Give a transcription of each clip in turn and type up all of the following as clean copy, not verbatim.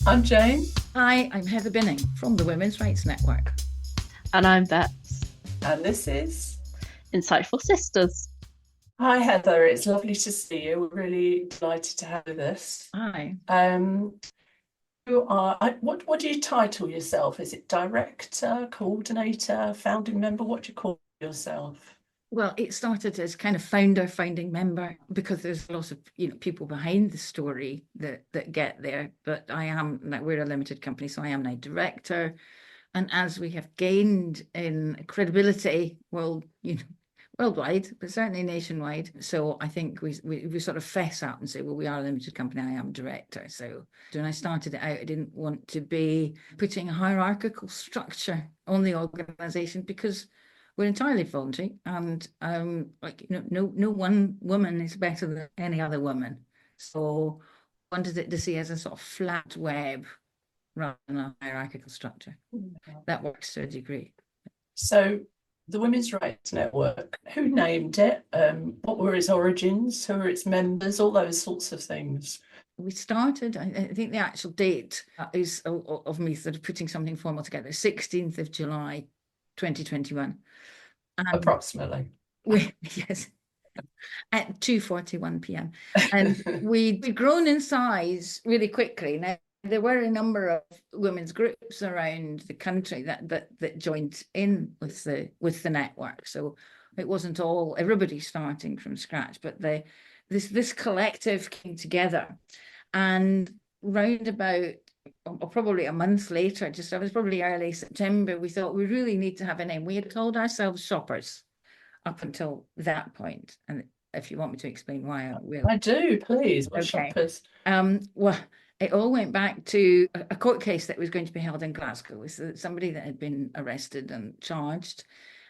I'm Jane. Hi, I'm Heather Binning from the Women's Rights Network. And I'm Bets, And this is. Insightful Sisters. Hi, Heather. It's lovely to see you. We're really delighted to have you with us. Hi. Um, what do you title yourself? Is it director, coordinator, founding member? What do you call yourself? Well, it started as kind of founding member, because there's a lot of people behind the story that get there. But we're a limited company, so I am now director. And as we have gained in credibility, worldwide, but certainly nationwide. So I think we sort of fess up and say, well, we are a limited company. I am director. So when I started it out, I didn't want to be putting a hierarchical structure on the organization, because we're entirely voluntary, and no one woman is better than any other woman. So I wanted it to see as a sort of flat web rather than a hierarchical structure. That works to a degree. So, the Women's Rights Network, who named it? What were its origins? Who are its members? All those sorts of things. We started, I think the actual date is of me sort of putting something formal together, 16th of July, 2021. Approximately. Yes, at 2:41 p.m. And we'd grown in size really quickly. Now, there were a number of women's groups around the country that joined in with the network. So it wasn't all everybody starting from scratch, but this collective came together. And round about probably a month later, I was probably early September, we thought we really need to have a name. We had called ourselves Shoppers up until that point. And if you want me to explain why, I will. I do, please. We're Okay. shoppers. Well, it all went back to a court case that was going to be held in Glasgow with somebody that had been arrested and charged.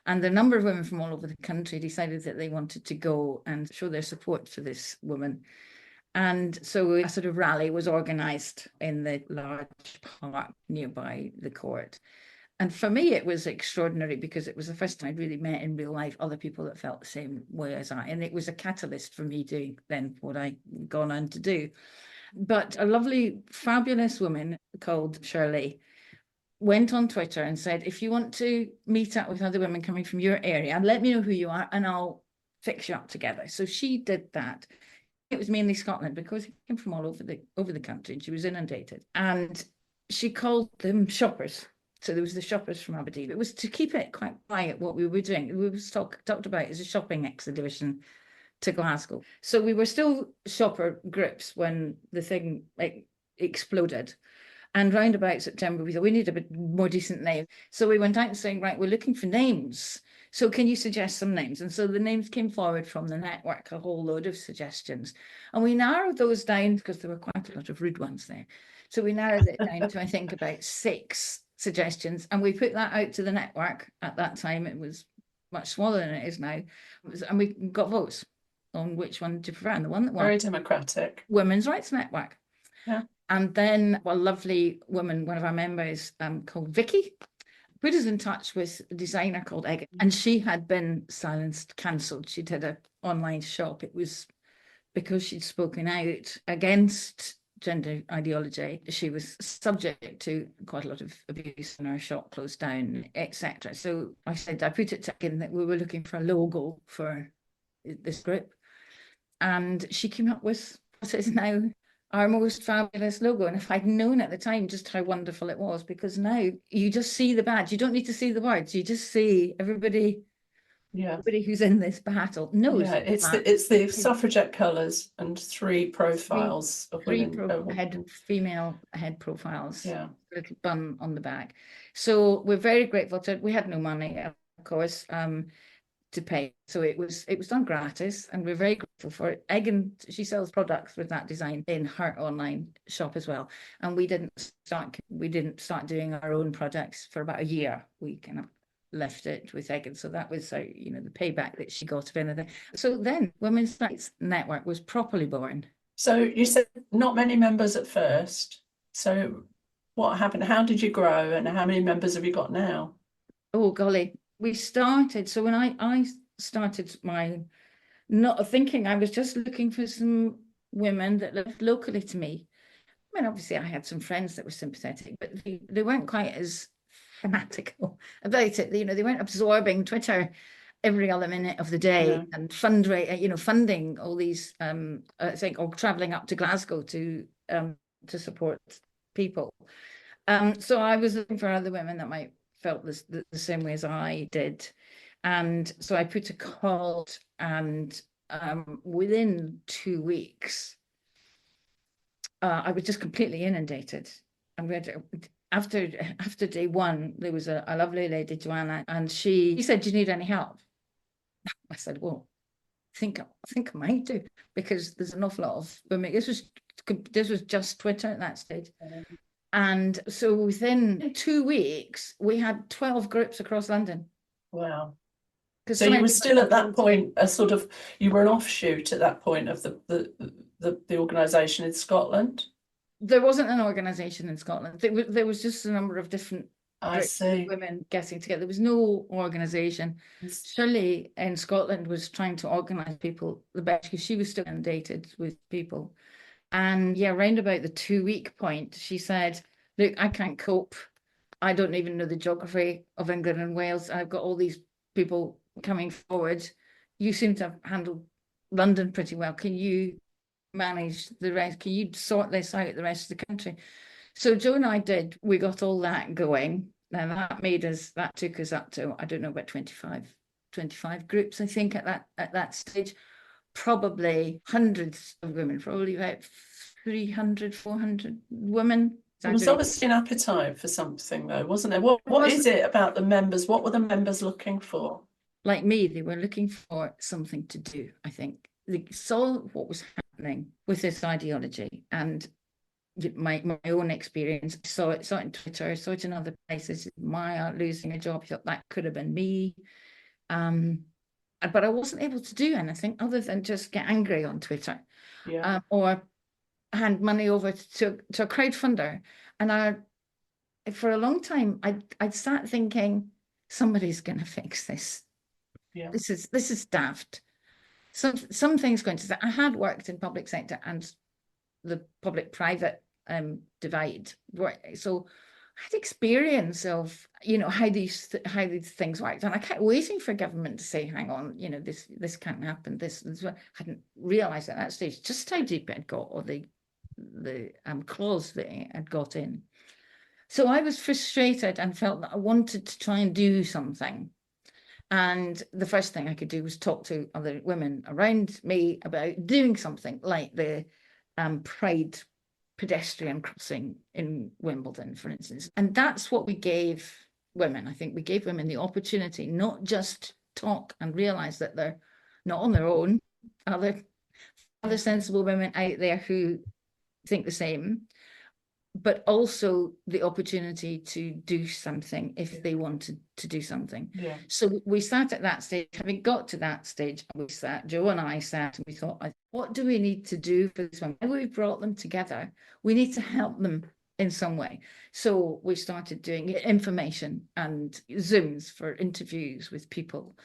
And the number of women from all over the country decided that they wanted to go and show their support for this woman. And so a sort of rally was organised in the large park nearby the court. And for me, it was extraordinary, because it was the first time I'd really met in real life other people that felt the same way as I. And it was a catalyst for me doing then what I'd gone on to do. But a lovely, fabulous woman called Shirley went on Twitter and said, if you want to meet up with other women coming from your area, let me know who you are and I'll fix you up together. So she did that. It was mainly Scotland, because it came from all over the country, and she was inundated. And she called them shoppers. So there was the shoppers from Aberdeen. It was to keep it quite quiet what we were doing. We was talked about as a shopping exhibition to Glasgow. So we were still shopper groups when the thing exploded. And round about September, we thought we need a bit more decent name. So we went out and saying, right, we're looking for names. So can you suggest some names? And so the names came forward from the network, a whole load of suggestions. And we narrowed those down, because there were quite a lot of rude ones there. So we narrowed it down to, I think, about 6 suggestions. And we put that out to the network. At that time, it was much smaller than it is now. And we got votes on which one to prefer. And the one that won, Very democratic. Women's Rights Network. Yeah. And then a lovely woman, one of our members, called Vicky, put us in touch with a designer called Egan. And she had been silenced, cancelled. She'd had an online shop. It was because she'd spoken out against gender ideology. She was subject to quite a lot of abuse, and her shop closed down, etc. So I put it to Egan that we were looking for a logo for this group. And she came up with what is now our most fabulous logo. And if I'd known at the time just how wonderful it was, because now you just see the badge, you don't need to see the words, you just see everybody who's in this battle knows. Yeah, it's the suffragette colours and 3 profiles of women. Female head profiles. Yeah. Little bun on the back. So we're very grateful to it. We had no money, of course, to pay. So it was done gratis, and we're very grateful for it. Egan, she sells products with that design in her online shop as well. And we didn't start doing our own products for about a year. We kind of left it with Egan. So that was the payback that she got of anything. So then Women's Rights Network was properly born. So you said not many members at first. So what happened? How did you grow, and how many members have you got now? Oh golly. We started, so when I started not thinking, I was just looking for some women that lived locally to me. mean, obviously I had some friends that were sympathetic, but they weren't quite as fanatical about it. You know, they weren't absorbing Twitter every other minute of the day and funding all these, I think, or traveling up to Glasgow to support people. So I was looking for other women that might felt the same way as I did. And so I put a call, and within 2 weeks, I was just completely inundated. And we had, after day one, there was a lovely lady, Joanna, and she said, "Do you need any help?" I said, "Well, I think I might do, because there's an awful lot of women." This was just Twitter at that stage. And so within 2 weeks, we had 12 groups across London. Wow. So you were still at that point you were an offshoot at that point of the organisation in Scotland? There wasn't an organisation in Scotland. There was just a number of different groups of women getting together. There was no organisation. Shirley in Scotland was trying to organise people the best, because she was still inundated with people. And yeah, around about the 2-week point, she said, "Look, I can't cope. I don't even know the geography of England and Wales. I've got all these people coming forward. You seem to have handled London pretty well. Can you manage the rest? Can you sort this out, the rest of the country?" So Jo and I did. We got all that going. And that took us up to, I don't know, about 25 groups, I think, at that stage. Probably hundreds of women, probably about 300, 400 women. There was obviously an appetite for something, though, wasn't there? What is it about the members? What were the members looking for? Like me, they were looking for something to do, I think. They saw what was happening with this ideology, and my own experience. I saw it on Twitter, I saw it in other places. Maya losing a job, I thought that could have been me. But I wasn't able to do anything other than just get angry on Twitter, or hand money over to a crowdfunder. And for a long time, I'd sat thinking, somebody's going to fix this. Yeah. This is daft. Some things going to. I had worked in public sector and the public-private divide, so I had experience of how these things worked, and I kept waiting for government to say, "Hang on, this can't happen." This I hadn't realised at that stage just how deep it had got, or the clause that it had got in. So I was frustrated and felt that I wanted to try and do something. And the first thing I could do was talk to other women around me about doing something like the Pride pedestrian crossing in Wimbledon, for instance. And that's what we gave women. I think we gave women the opportunity not just talk and realise that they're not on their own, other sensible women out there who think the same, but also the opportunity to do something if they wanted to do something. Yeah. So we sat at that stage. Having got to that stage, Jo and I sat, and we thought, what do we need to do for this one? We've brought them together. We need to help them in some way. So we started doing information and Zooms for interviews with people.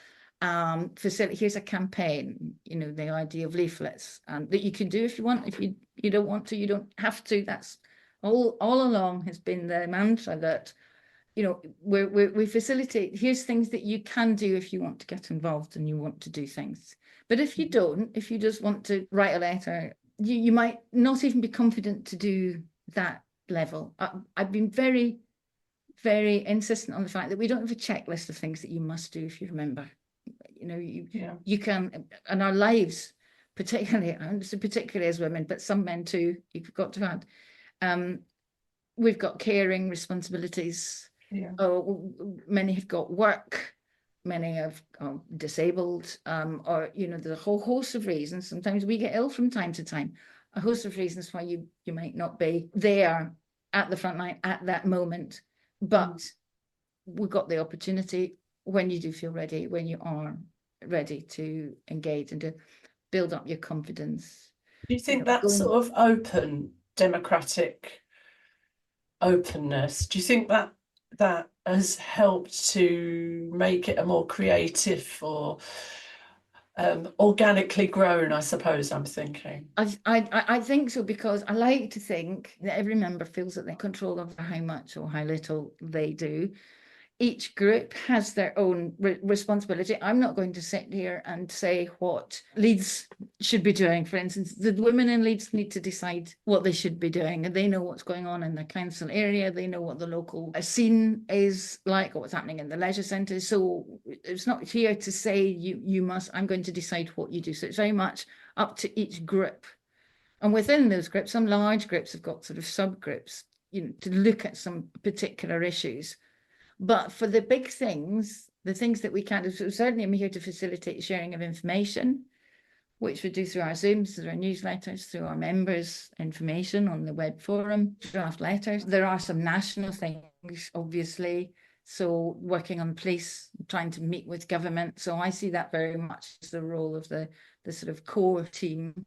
Here's a campaign, the idea of leaflets, that you can do if you want. If you don't want to, you don't have to. That's all along has been the mantra that, we facilitate. Here's things that you can do if you want to get involved and you want to do things. But if you don't, if you just want to write a letter, you might not even be confident to do that level. I've been very, very insistent on the fact that we don't have a checklist of things that you must do if you remember. You can, and our lives, particularly as women, but some men too, you've got to add, we've got caring responsibilities. Many have got work, many are disabled, or there's a whole host of reasons. Sometimes we get ill from time to time, a host of reasons why you might not be there at the front line at that moment, but we've got the opportunity when you do feel ready, when you are ready to engage and to build up your confidence. Do you think that sort of open, democratic openness, do you think that has helped to make it a more creative or organically grown, I suppose I'm thinking. I think so, because I like to think that every member feels that they control over how much or how little they do. Each group has their own responsibility. I'm not going to sit here and say what Leeds should be doing. For instance, the women in Leeds need to decide what they should be doing, and they know what's going on in the council area. They know what the local scene is like, or what's happening in the leisure centres. So it's not here to say you must, I'm going to decide what you do. So it's very much up to each group. And within those groups, some large groups have got sort of subgroups, to look at some particular issues. But for the big things, the things that we can do, so certainly I'm here to facilitate sharing of information, which we do through our Zooms, through our newsletters, through our members' information on the web forum, draft letters. There are some national things, obviously. So working on police, trying to meet with government. So I see that very much as the role of the sort of core team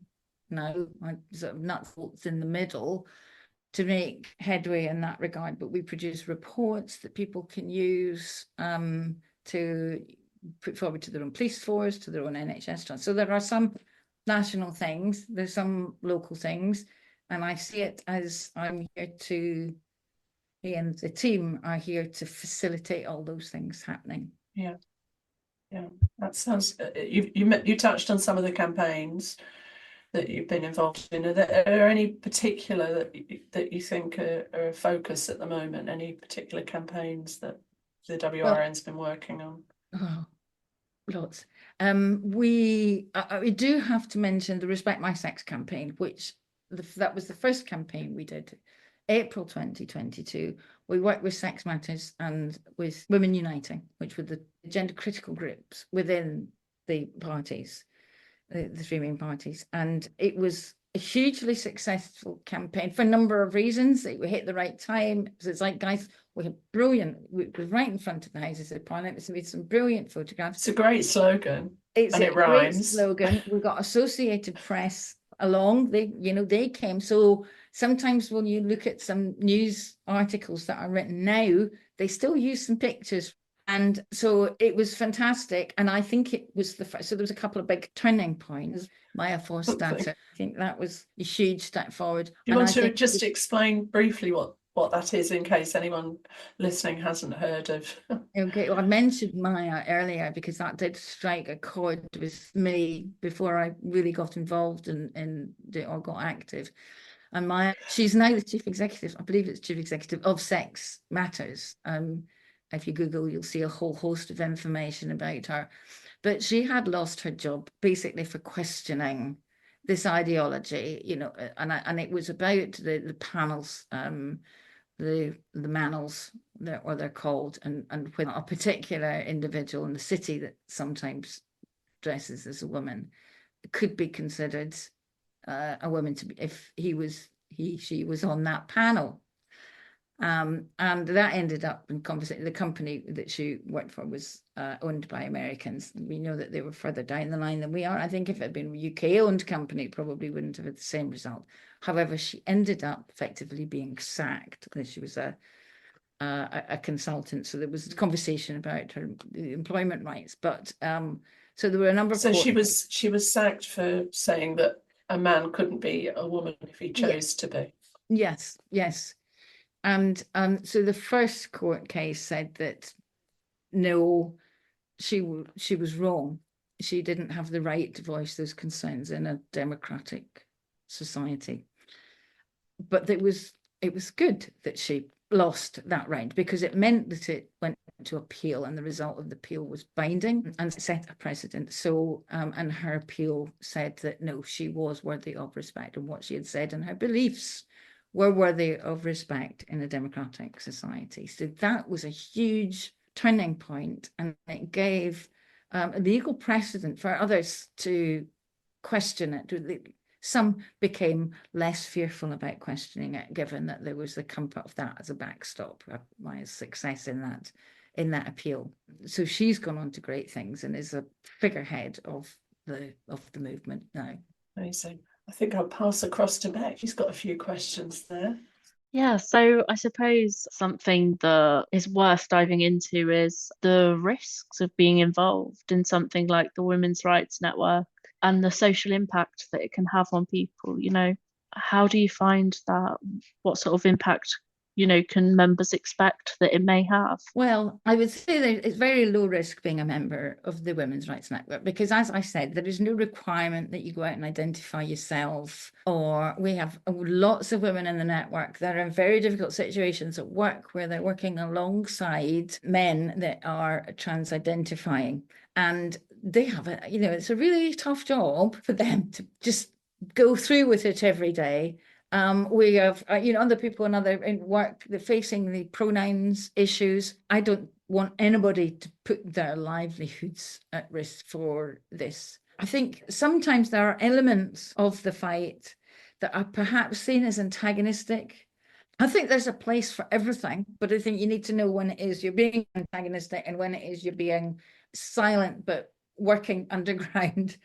now, sort of nuts bolts in the middle, to make headway in that regard. But we produce reports that people can use to put forward to their own police force, to their own NHS trust. So there are some national things, there's some local things, and I see it as I'm here to, and the team are here to facilitate all those things happening. Yeah, that sounds. You touched on some of the campaigns that you've been involved in. Are there any particular that you think are a focus at the moment? Any particular campaigns that the WRN's been working on? Oh, lots. We do have to mention the Respect My Sex campaign, which that was the first campaign we did, April 2022. We worked with Sex Matters and with Women Uniting, which were the gender critical groups within the parties, the three main parties, and it was a hugely successful campaign for a number of reasons. It hit the right time. It's like, guys, we had brilliant, we were right in front of the Houses of Parliament, so we had some brilliant photographs. It's a great slogan. It's and a it rhymes. Great slogan. We got Associated Press along. They came. So sometimes when you look at some news articles that are written now, they still use some pictures. And so it was fantastic. And I think it was the first, so there was a couple of big turning points. Maya Forstater, I think that was a huge step forward. Do you want to just explain briefly what that is, in case anyone listening hasn't heard of? Okay, well, I mentioned Maya earlier because that did strike a chord with me before I really got involved or got active. And Maya, she's now the chief executive, I believe it's chief executive of Sex Matters. If you Google, you'll see a whole host of information about her. But she had lost her job basically for questioning this ideology, and it was about the panels, the manels, they're called, and when a particular individual in the city that sometimes dresses as a woman could be considered a woman to be, if she was on that panel. And that ended up in conversation. The company that she worked for was owned by Americans. We know that they were further down the line than we are. I think if it had been a UK-owned company, it probably wouldn't have had the same result. However, she ended up effectively being sacked because she was a consultant. So there was a conversation about her employment rights. But so there were a number of. So she was sacked for saying that a man couldn't be a woman if he chose to be. Yes. And so the first court case said that no, she was wrong. She didn't have the right to voice those concerns in a democratic society. But it was good that she lost that right, because it meant that it went to appeal, and the result of the appeal was binding and set a precedent. So and her appeal said that no, she was worthy of respect, and what she had said and her beliefs were worthy of respect in a democratic society. So that was a huge turning point, and it gave a legal precedent for others to question it. Some became less fearful about questioning it, given that there was the comfort of that as a backstop, my success in that appeal. So she's gone on to great things and is a figurehead of the movement now. Amazing. I think I'll pass across to Beck. She's got a few questions there. Yeah, so I suppose something that is worth diving into is the risks of being involved in something like the Women's Rights Network and the social impact that it can have on people. How do you find that? What sort of impact, can members expect that it may have? Well, I would say that it's very low risk being a member of the Women's Rights Network because, as I said, there is no requirement that you go out and identify yourself. Or we have lots of women in the network that are in very difficult situations at work where they're working alongside men that are trans identifying. And they have it's a really tough job for them to just go through with it every day. We have, other people in work that facing the pronouns issues. I don't want anybody to put their livelihoods at risk for this. I think sometimes there are elements of the fight that are perhaps seen as antagonistic. I think there's a place for everything, but I think you need to know when it is you're being antagonistic and when it is you're being silent but working underground,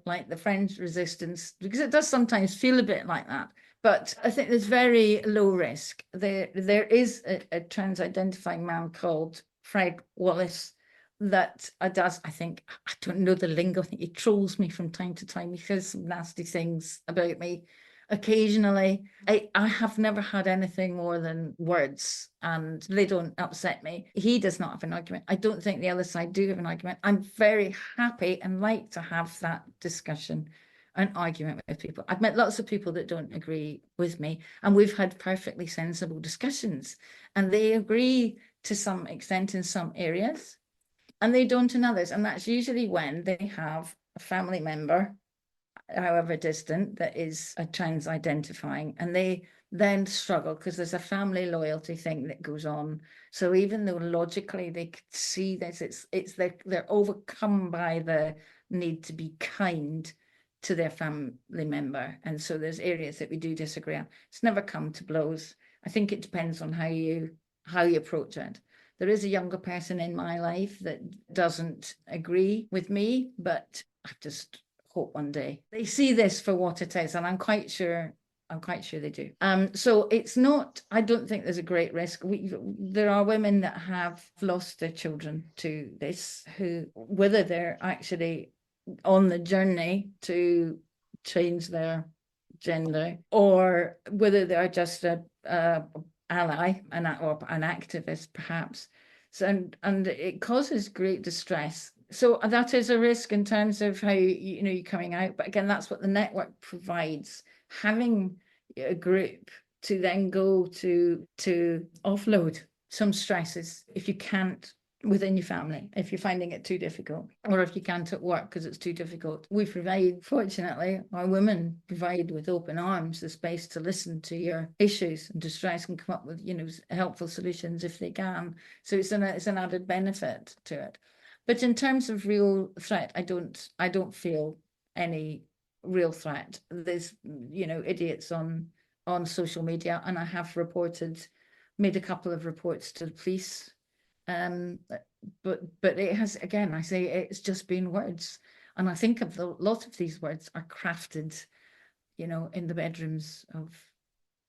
like the French resistance, because it does sometimes feel a bit like that. But I think there's very low risk. There is a trans-identifying man called Fred Wallace that does, I think, I don't know the lingo, I think he trolls me from time to time. He says some nasty things about me occasionally. I have never had anything more than words, and they don't upset me. He does not have an argument. I don't think the other side do have an argument. I'm very happy and like to have that discussion, an argument with people. I've met lots of people that don't agree with me, and we've had perfectly sensible discussions, and they agree to some extent in some areas and they don't in others. And that's usually when they have a family member, however distant, that is a trans identifying, and they then struggle because there's a family loyalty thing that goes on. So even though logically they could see this, they're overcome by the need to be kind to their family member, and so there's areas that we do disagree on. It's never come to blows. I think it depends on how you approach it. There is a younger person in my life that doesn't agree with me, but I just hope one day they see this for what it is, and I'm quite sure they do. So it's not, I don't think there's a great risk. There are women that have lost their children to this, who, whether they're actually on the journey to change their gender or whether they're just a ally or an activist perhaps. So, and it causes great distress. So that is a risk in terms of how you're coming out. But again, that's what the network provides, having a group to then go to offload some stresses if you can't within your family, if you're finding it too difficult, or if you can't at work because it's too difficult. We provide, fortunately, our women provide with open arms the space to listen to your issues and distress and come up with helpful solutions if they can. So it's an added benefit to it. But in terms of real threat, I don't feel any real threat. There's idiots on social media, and I have made a couple of reports to the police. But it has, again, I say it's just been words, and I think a lot of these words are crafted, in the bedrooms of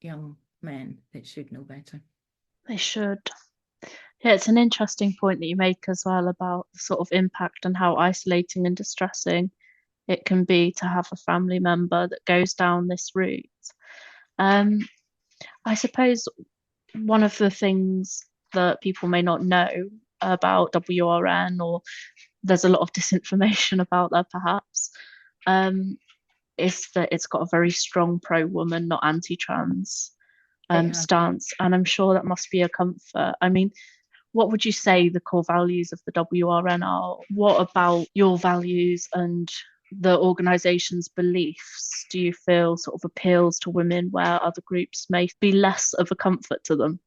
young men that should know better. They should. Yeah, it's an interesting point that you make as well about the sort of impact and how isolating and distressing it can be to have a family member that goes down this route. I suppose one of the things that people may not know about WRN, or there's a lot of disinformation about that perhaps, is that it's got a very strong pro-woman, not anti-trans stance. And I'm sure that must be a comfort. I mean, what would you say the core values of the WRN are? What about your values and the organisation's beliefs do you feel sort of appeals to women where other groups may be less of a comfort to them?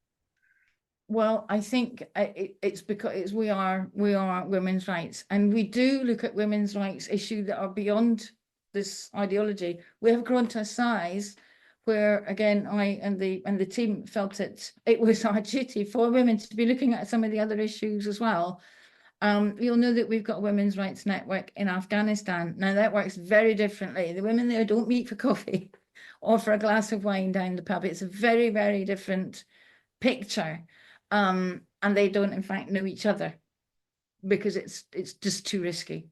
Well, I think it's because we are women's rights, and we do look at women's rights issues that are beyond this ideology. We have grown to a size where, again, I and the team felt it was our duty for women to be looking at some of the other issues as well. You'll know that we've got a women's rights network in Afghanistan. Now that works very differently. The women there don't meet for coffee. or for a glass of wine down the pub. It's a very, very different picture. And they don't in fact know each other because it's just too risky.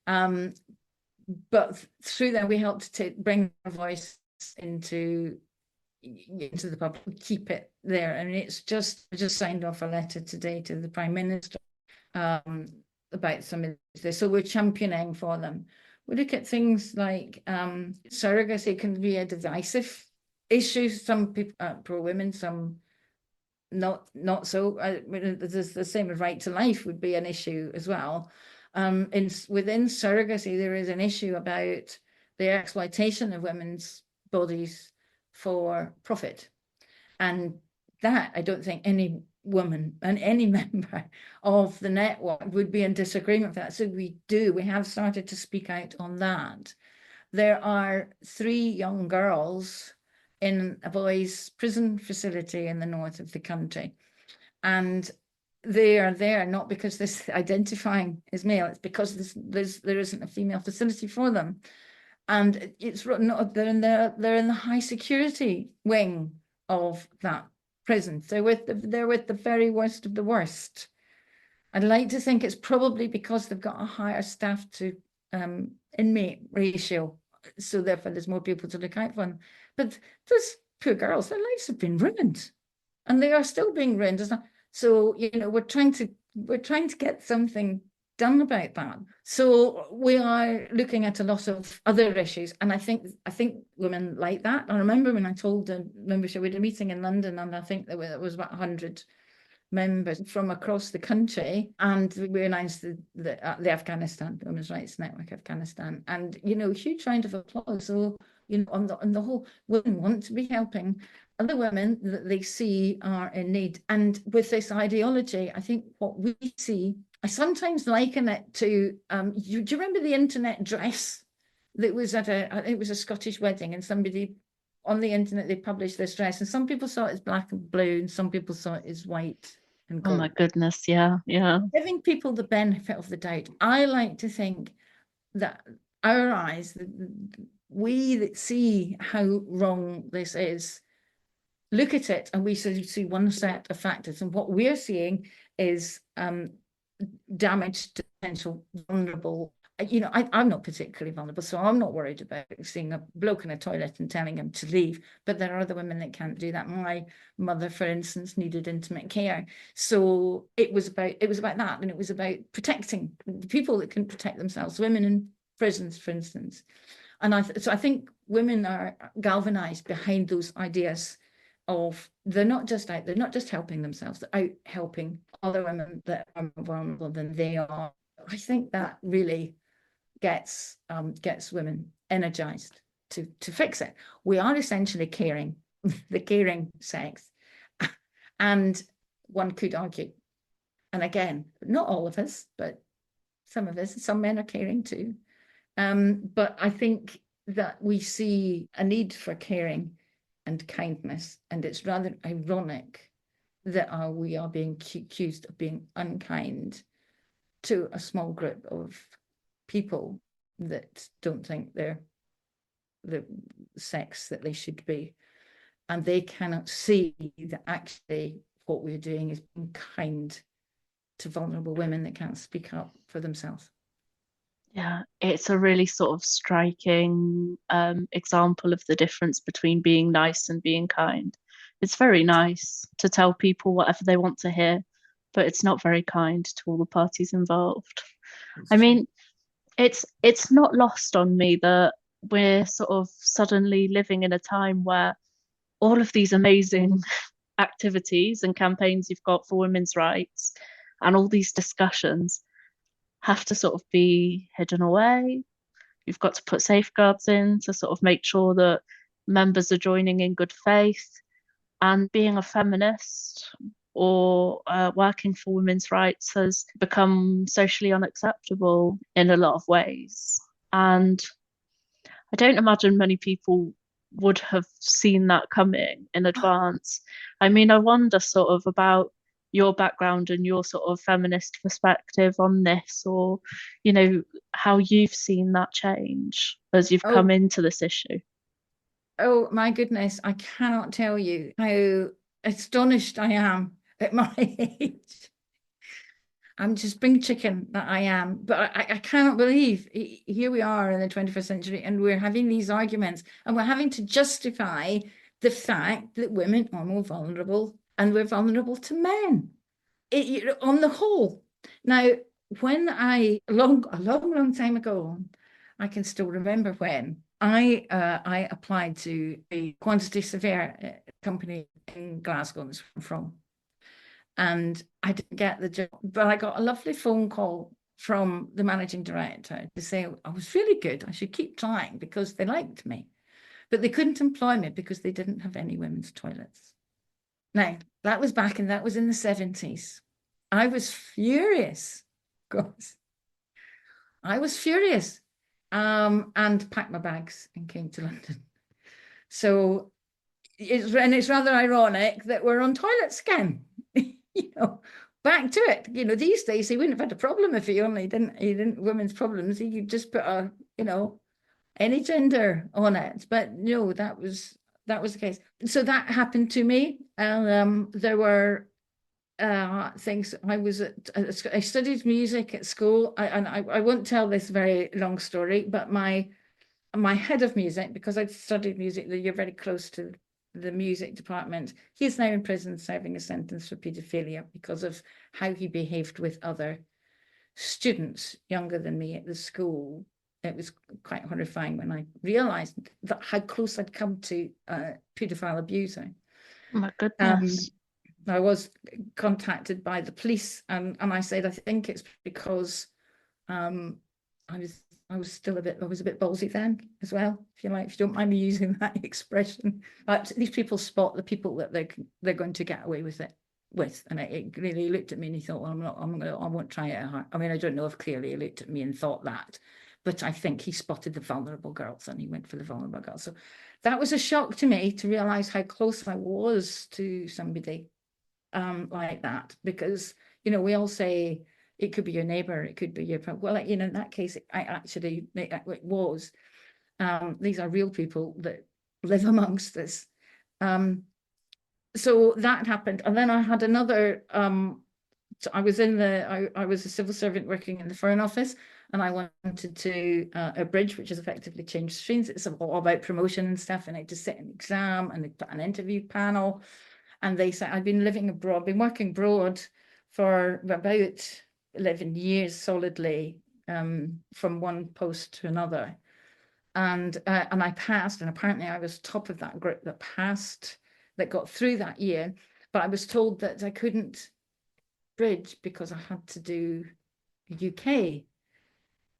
But through that we help to bring our voice into the public, keep it there. I mean, I just signed off a letter today to the Prime Minister about some of this. So we're championing for them. We look at things like surrogacy can be a divisive issue. Some people are pro-women, some not so. The same with right to life would be an issue as well. Within surrogacy, there is an issue about the exploitation of women's bodies for profit, and that I don't think any woman and any member of the network would be in disagreement with that. So we have started to speak out on that. There are 3 young girls in a boys' prison facility in the north of the country, and they are there not because they're identifying as male, it's because there isn't a female facility for them. And it's not, they're in the high security wing of that prison. They're with the very worst of the worst. I'd like to think it's probably because they've got a higher staff to inmate ratio, so therefore there's more people to look out for them. But those poor girls, their lives have been ruined, and they are still being ruined. So we're trying to get something done about that. So we are looking at a lot of other issues, and I think women like that. I remember when I told the membership, we had a meeting in London, and I think there was about 100 members from across the country, and we announced the Afghanistan Women's Rights Network Afghanistan, and huge round of applause. So on the whole, women want to be helping other women that they see are in need. And with this ideology, I think what we see, I sometimes liken it to, do you remember the internet dress that was it was a Scottish wedding, and somebody on the internet, they published this dress, and some people saw it as black and blue, and some people saw it as white and gold. Oh my goodness, yeah. Giving people the benefit of the doubt. I like to think that our eyes, we that see how wrong this is, look at it and we see one set of factors, and what we're seeing is damaged, potential, vulnerable. I'm not particularly vulnerable, so I'm not worried about seeing a bloke in a toilet and telling him to leave. But there are other women that can't do that. My mother, for instance, needed intimate care, so it was about that, and it was about protecting the people that can protect themselves, women in prisons, for instance. And I think women are galvanized behind those ideas of they're not just helping themselves, they're out helping other women that are more vulnerable than they are. I think that really gets women energized to fix it. We are essentially caring, the caring sex, and one could argue, and again, not all of us, but some of us, some men are caring too. But I think that we see a need for caring and kindness, and it's rather ironic that we are being accused of being unkind to a small group of people that don't think they're the sex that they should be, and they cannot see that actually what we're doing is being kind to vulnerable women that can't speak up for themselves. Yeah, it's a really sort of striking example of the difference between being nice and being kind. It's very nice to tell people whatever they want to hear, but it's not very kind to all the parties involved. I mean, it's not lost on me that we're sort of suddenly living in a time where all of these amazing activities and campaigns you've got for women's rights and all these discussions have to sort of be hidden away. You've got to put safeguards in to sort of make sure that members are joining in good faith. And being a feminist or working for women's rights has become socially unacceptable in a lot of ways. And I don't imagine many people would have seen that coming in advance. I mean, I wonder sort of about your background and your sort of feminist perspective on this, or how you've seen that change as you've come into this issue. Oh my goodness, I cannot tell you how astonished I am at my age. I'm just spring chicken that I am, but I cannot believe here we are in the 21st century and we're having these arguments and we're having to justify the fact that women are more vulnerable and we're vulnerable to men on the whole. Now, when a long time ago, I can still remember when I applied to a quantity surveyor company in Glasgow, that's where I'm from. And I didn't get the job, but I got a lovely phone call from the managing director to say I was really good. I should keep trying because they liked me, but they couldn't employ me because they didn't have any women's toilets. Now, that was in the 70s. I was furious. God, I was furious. And packed my bags and came to London. So it's rather ironic that we're on toilet scan. Back to it. These days he wouldn't have had a problem if he didn't women's problems. He could just put any gender on it. But no, that was the case. So that happened to me. And there were things. I studied music at school, and I won't tell this very long story, but my head of music, because I'd studied music, you're very close to the music department. He's now in prison serving a sentence for paedophilia because of how he behaved with other students younger than me at the school. It was quite horrifying when I realized how close I'd come to paedophile abuser. Oh my goodness. I was contacted by the police, and I said I think it's because I was a bit ballsy then as well, if you don't mind me using that expression. But these people spot the people that they're going to get away with it with, and it really looked at me and he thought, well, I won't try it. I mean, I don't know if clearly he looked at me and thought that, but I think he spotted the vulnerable girls and he went for the vulnerable girls. So that was a shock to me to realize how close I was to somebody like that, because we all say it could be your neighbor, it could be your friend. Well, in that case, it was. These are real people that live amongst us. So that happened, and then I had another. So I was a civil servant working in the Foreign Office, and I wanted to a bridge, which is effectively change streams. It's all about promotion and stuff, and I had to sit an exam and they put an interview panel, and they said I'd been working abroad for about 11 years solidly, from one post to another, and I passed, and apparently I was top of that group that passed, that got through that year. But I was told that I couldn't bridge because I had to do a UK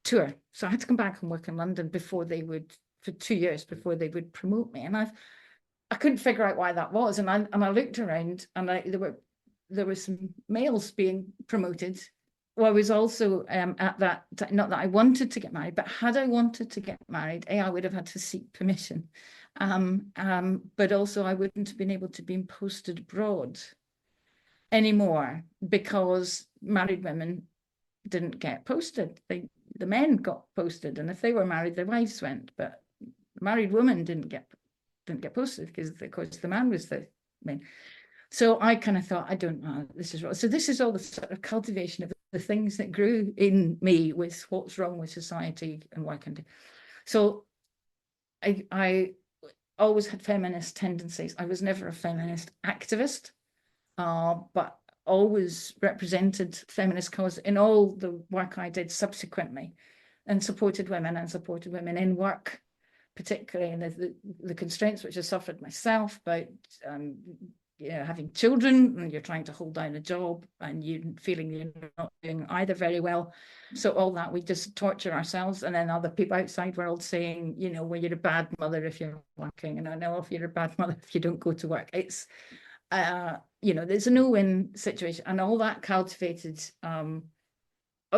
tour, so I had to come back and work in London for 2 years before they would promote me. And I couldn't figure out why that was, and I looked around, and there were some males being promoted. Well, I was also at that, not that I wanted to get married, but had I wanted to get married, I would have had to seek permission, but also I wouldn't have been able to be posted abroad anymore because married women didn't get posted. The men got posted, and if they were married, their wives went, but married women didn't get posted because, of course, the man was the man. So I kind of thought, I don't know, this is wrong. So this is all the sort of cultivation of the things that grew in me with what's wrong with society and what I can do. So I always had feminist tendencies. I was never a feminist activist, but always represented feminist cause in all the work I did subsequently, and supported women in work, particularly in the constraints which I suffered myself about having children, and you're trying to hold down a job and you're feeling you're not doing either very well. So all that, we just torture ourselves, and then other people outside world saying, well, you're a bad mother if you're working, and I know if you're a bad mother if you don't go to work. It's there's a no-win situation, and all that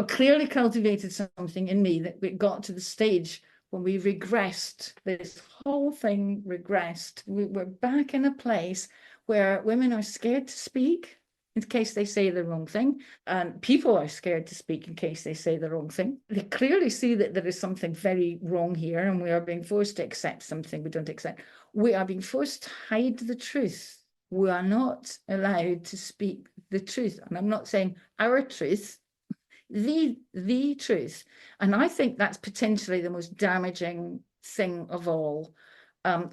clearly cultivated something in me that we got to the stage when we regressed. This whole thing regressed. We're back in a place where women are scared to speak. in case they say the wrong thing. And people are scared to speak in case they say the wrong thing. They clearly see that there is something very wrong here, and we are being forced to accept something we don't accept. We are being forced to hide the truth. We are not allowed to speak the truth. And I'm not saying our truth, the truth. And I think that's potentially the most damaging thing of all.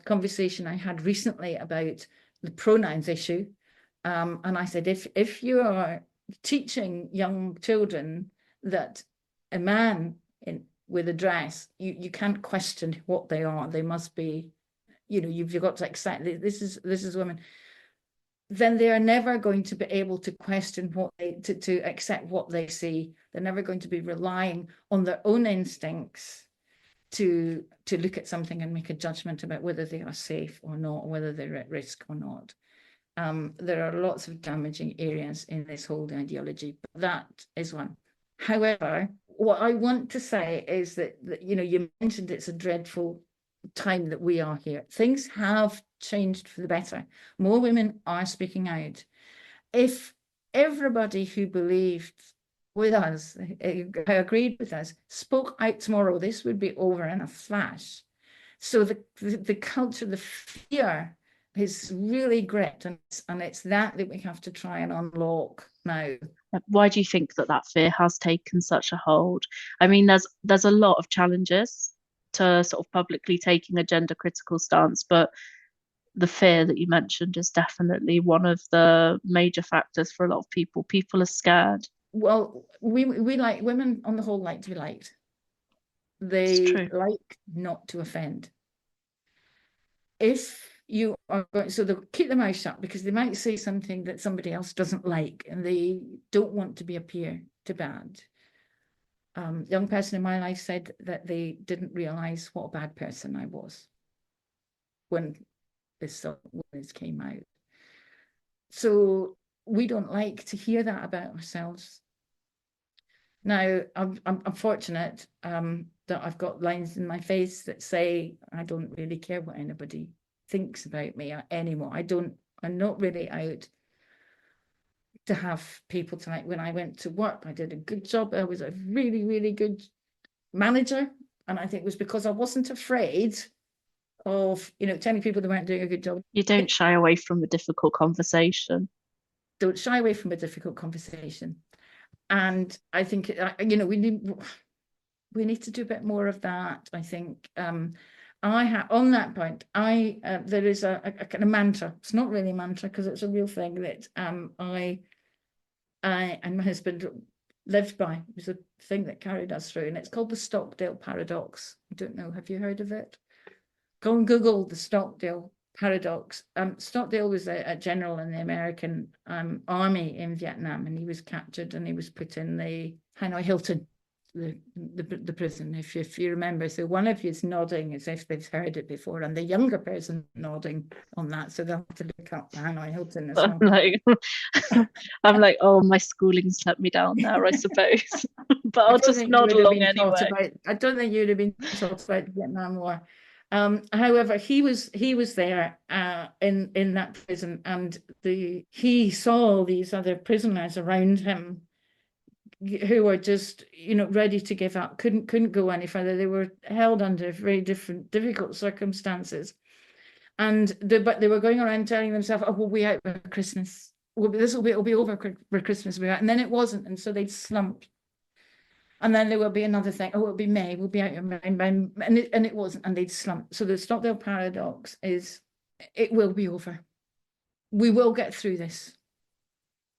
Conversation I had recently about the pronouns issue. And I said, if you are teaching young children that a man with a dress, you can't question what they are. They must be, you've got to accept this is women. Then they are never going to be able to question to accept what they see. They're never going to be relying on their own instincts to look at something and make a judgment about whether they are safe or not, or whether they're at risk or not. There are lots of damaging areas in this whole ideology, but that is one. However, what I want to say is that you mentioned it's a dreadful time that we are here. Things have changed for the better. More women are speaking out. If everybody who believed with us, who agreed with us, spoke out tomorrow, this would be over in a flash. So the culture, the fear is really gripped, and it's that we have to try and unlock now. Why do you think that fear has taken such a hold? I mean, there's a lot of challenges to sort of publicly taking a gender critical stance, but the fear that you mentioned is definitely one of the major factors for a lot of people. People are scared. Well, we like, women on the whole like to be liked. They like not to offend. If you are going, so they'll keep their mouth shut because they might say something that somebody else doesn't like, and they don't want to appear too bad. Young person in my life said that they didn't realize what a bad person I was when this came out. So we don't like to hear that about ourselves. Now, I'm fortunate that I've got lines in my face that say I don't really care what anybody thinks about me anymore. I'm not really out to have people to like. When I went to work, I did a good job. I was a really, really good manager. And I think it was because I wasn't afraid of, telling people they weren't doing a good job. You don't shy away from a difficult conversation. Don't shy away from a difficult conversation. And I think, we need to do a bit more of that. I think I have, on that point, there is a kind of mantra. It's not really a mantra because it's a real thing that I and my husband lived by. It was a thing that carried us through, and it's called the Stockdale Paradox. I don't know, have you heard of it? Go and Google the Stockdale Paradox. Stockdale was a general in the American army in Vietnam, and he was captured and he was put in the Hanoi Hilton, the prison, if you remember. So one of you is nodding as if they've heard it before, and the younger person nodding on that, so they'll have to look up Hanoi Hilton as well. I'm like, oh, my schooling's let me down there, I suppose. But I'll just nod along anyway. I don't think you'd have been taught about the Vietnam War. However, he was there in that prison, and he saw these other prisoners around him who were just ready to give up, couldn't go any further. They were held under very difficult circumstances, but they were going around telling themselves, oh, we'll be out by Christmas, it'll be over for Christmas, and then it wasn't, and so they'd slumped. And then there will be another thing, oh, it'll be May, we'll be out in May, and it wasn't, and they'd slumped. So the Stockdale Paradox is, it will be over. We will get through this.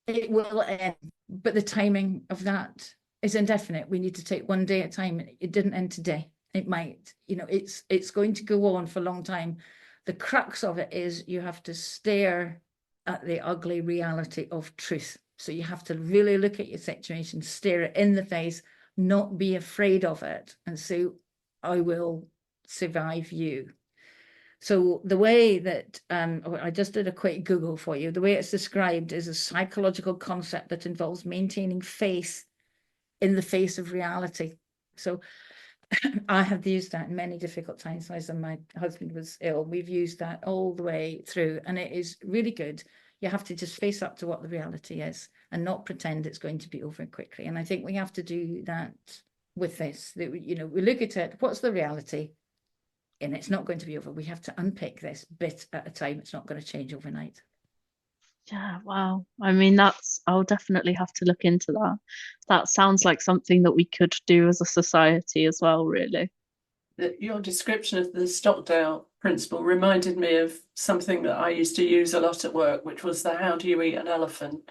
It will end, but the timing of that is indefinite. We need to take one day at a time. It didn't end today. It might, it's going to go on for a long time. The crux of it is you have to stare at the ugly reality of truth. So you have to really look at your situation, stare it in the face, not be afraid of it, and say, I will survive you. So the way that, I just did a quick Google for you, the way it's described is a psychological concept that involves maintaining faith in the face of reality. So I have used that in many difficult times. When my husband was ill, we've used that all the way through, and it is really good. You have to just face up to what the reality is and not pretend it's going to be over quickly. And I think we have to do that with this, that we look at it, what's the reality? And it's not going to be over. We have to unpick this bit at a time. It's not going to change overnight. Yeah, wow. I mean, I'll definitely have to look into that. That sounds like something that we could do as a society as well, really. Your description of the Stockdale principle reminded me of something that I used to use a lot at work, which was the how do you eat an elephant?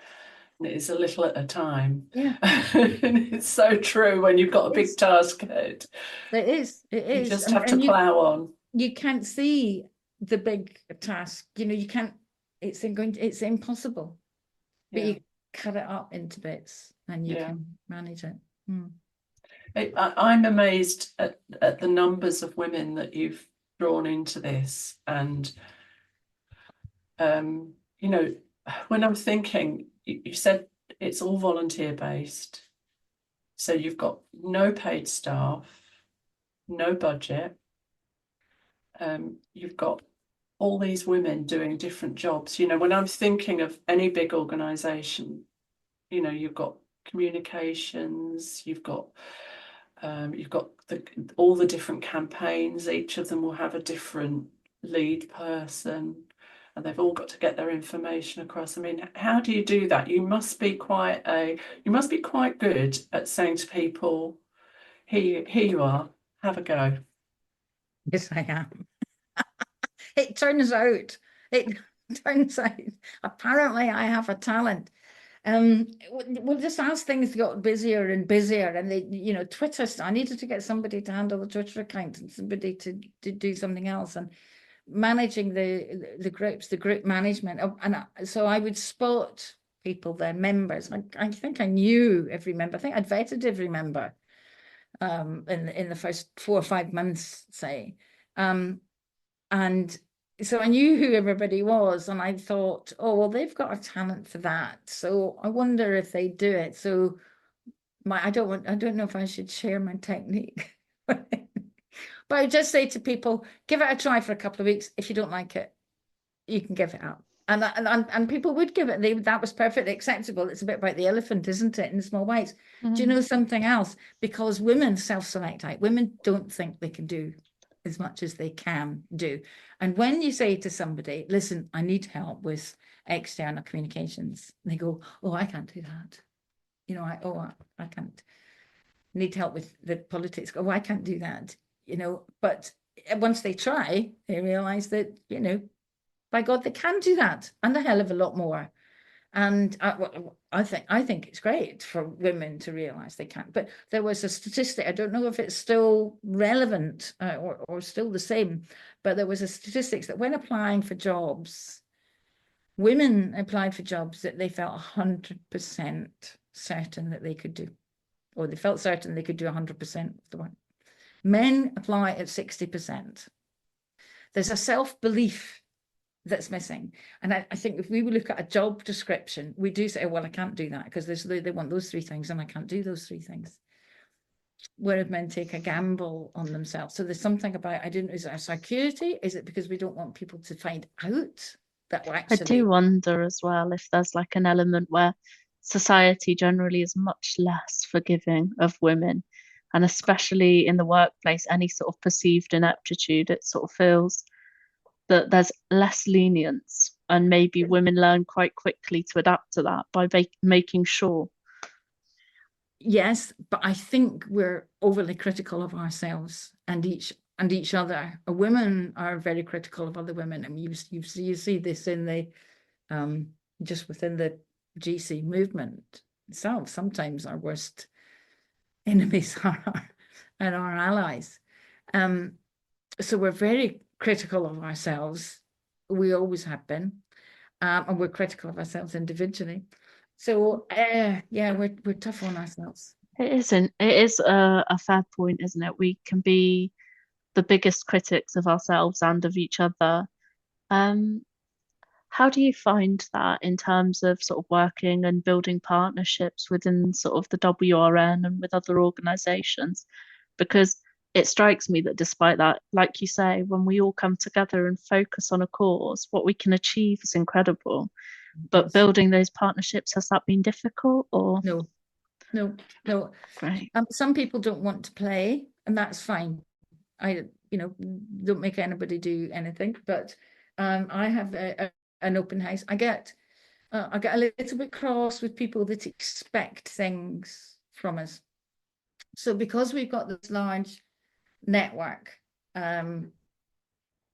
And it is a little at a time. Yeah. And it's so true when you've got a big task ahead. It is. You just have to plow on. You can't see the big task. You can't. It's impossible. But you cut it up into bits, and you can manage it. I'm amazed at the numbers of women that you've drawn into this, and when I'm thinking, you said it's all volunteer based, so you've got no paid staff, no budget. You've got all these women doing different jobs. When I'm thinking of any big organisation, you've got communications, you've got all the different campaigns. Each of them will have a different lead person, and they've all got to get their information across. I mean, how do you do that? You must be quite good at saying to people, here you are, have a go. Yes, I am. It turns out, apparently I have a talent. Well, just as things got busier and busier, and Twitter, I needed to get somebody to handle the Twitter account and somebody to do something else, and managing the groups, the group management. So I would spot people, their members. I think I knew every member. I think I'd vetted every member in the first 4 or 5 months, say. And so I knew who everybody was, and I thought, oh, well, they've got a talent for that. So I wonder if they do it. So I don't know if I should share my technique. But I just say to people, give it a try for a couple of weeks. If you don't like it, you can give it up. And people would give it. That was perfectly acceptable. It's a bit about the elephant, isn't it, in the small bites. Mm-hmm. Do you know something else? Because women self-select out. Women don't think they can do as much as they can do. And when you say to somebody, listen, I need help with external communications, they go, oh, I can't do that. I can't. Need help with the politics. Oh, I can't do that. But once they try, they realize that, by God, they can do that and a hell of a lot more. And I think it's great for women to realize they can. But there was a statistic, I don't know if it's still relevant or still the same, but there was a statistics that when applying for jobs, women applied for jobs that they felt 100% certain that they could do, or they felt certain they could do 100% of the work. Men apply at 60%. There's a self-belief that's missing. And I think if we look at a job description, we do say, well, I can't do that because they want those 3 things and I can't do those 3 things. Whereas men take a gamble on themselves. So there's something about, is it a security? Is it because we don't want people to find out that we're actually... I do wonder as well if there's like an element where society generally is much less forgiving of women, and especially in the workplace, any sort of perceived ineptitude, it sort of feels that there's less lenience, and maybe women learn quite quickly to adapt to that by making sure. Yes, but I think we're overly critical of ourselves and each other. Women are very critical of other women. I mean, you see this in the just within the GC movement itself. Sometimes our worst enemies are our allies. So we're very critical of ourselves. We always have been, and we're critical of ourselves individually. So we're tough on ourselves. It isn't. It is a fair point, isn't it? We can be the biggest critics of ourselves and of each other. How do you find that in terms of sort of working and building partnerships within sort of the WRN and with other organisations? Because it strikes me that despite that, like you say, when we all come together and focus on a cause, what we can achieve is incredible. But Yes. building those partnerships, has that been difficult or? No, no, no. Great. Some people don't want to play, and that's fine. I, don't make anybody do anything, but I have an open house. I get a little bit cross with people that expect things from us. So because we've got this large network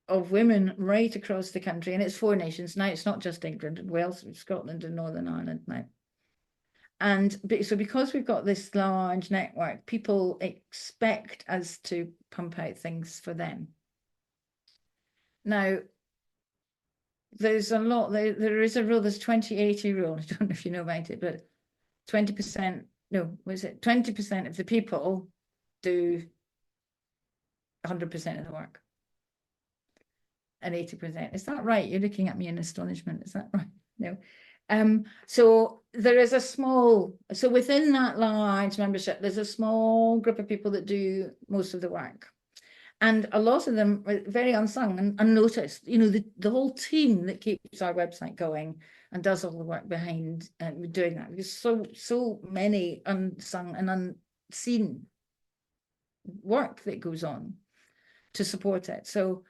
of women right across the country, and it's 4 nations now, it's not just England and Wales, it's Scotland and Northern Ireland now. And so because we've got this large network, people expect us to pump out things for them. Now, there's a lot, there is a rule, there's 20/80 rule, I don't know if you know about it, but 20%, no, was it 20% of the people do 100% of the work. And 80%, is that right? You're looking at me in astonishment, is that right? No. So there is so within that large membership, there's a small group of people that do most of the work. And a lot of them are very unsung and unnoticed. The whole team that keeps our website going and does all the work behind doing that. There's so many unsung and unseen work that goes on to support it. So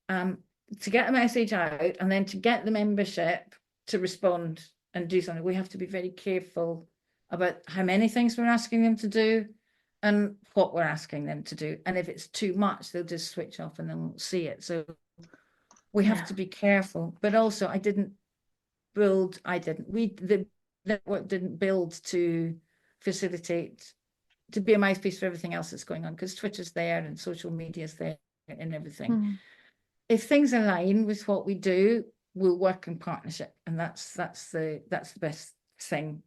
to get a message out and then to get the membership to respond and do something, we have to be very careful about how many things we're asking them to do and what we're asking them to do. And if it's too much, they'll just switch off and they won't see it. So we have to be careful. But also, the network didn't build to facilitate, to be a mouthpiece for everything else that's going on, because Twitter's there and social media's there and everything. If things align with what we do, we'll work in partnership, and that's the best thing.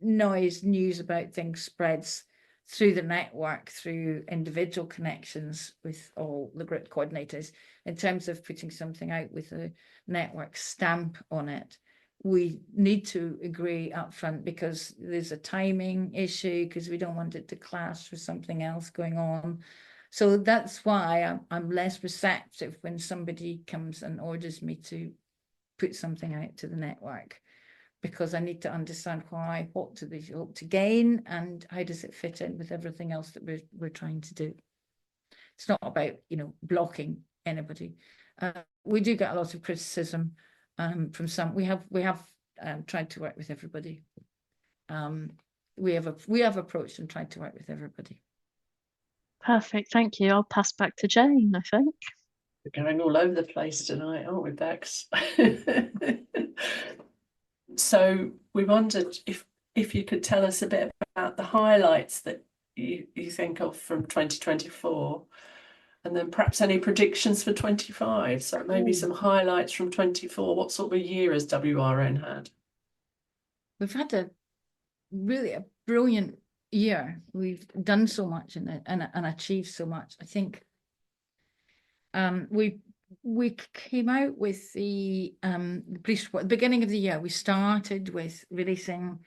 News about things spreads through the network, through individual connections with all the group coordinators. In terms of putting something out with a network stamp on it, we need to agree up front, because there's a timing issue, because we don't want it to clash with something else going on. So that's why I'm less receptive when somebody comes and orders me to put something out to the network, because I need to understand why, what do they hope to gain, and how does it fit in with everything else that we're trying to do. It's not about blocking anybody. We do get a lot of criticism from some. We have tried to work with everybody. We have approached and tried to work with everybody. Perfect, thank you. I'll pass back to Jane, I think. We're going all over the place tonight, aren't we, Bex? So we wondered if you could tell us a bit about the highlights that you think of from 2024, and then perhaps any predictions for 25. So maybe some highlights from 24. What sort of a year has WRN had? We've had a brilliant year. We've done so much and achieved so much. I think we came out with the police report at the beginning of the year. We started with releasing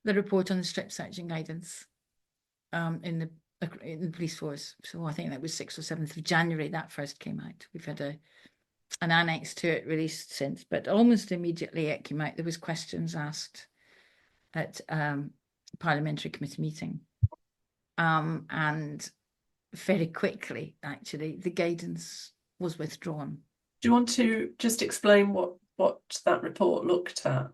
the report on the strip searching guidance in the police force. So I think that was 6th or 7th of January that first came out. We've had an annex to it released since, but almost immediately it came out. There was questions asked at parliamentary committee meeting, and very quickly, actually, the guidance was withdrawn. Do you want to just explain what that report looked at?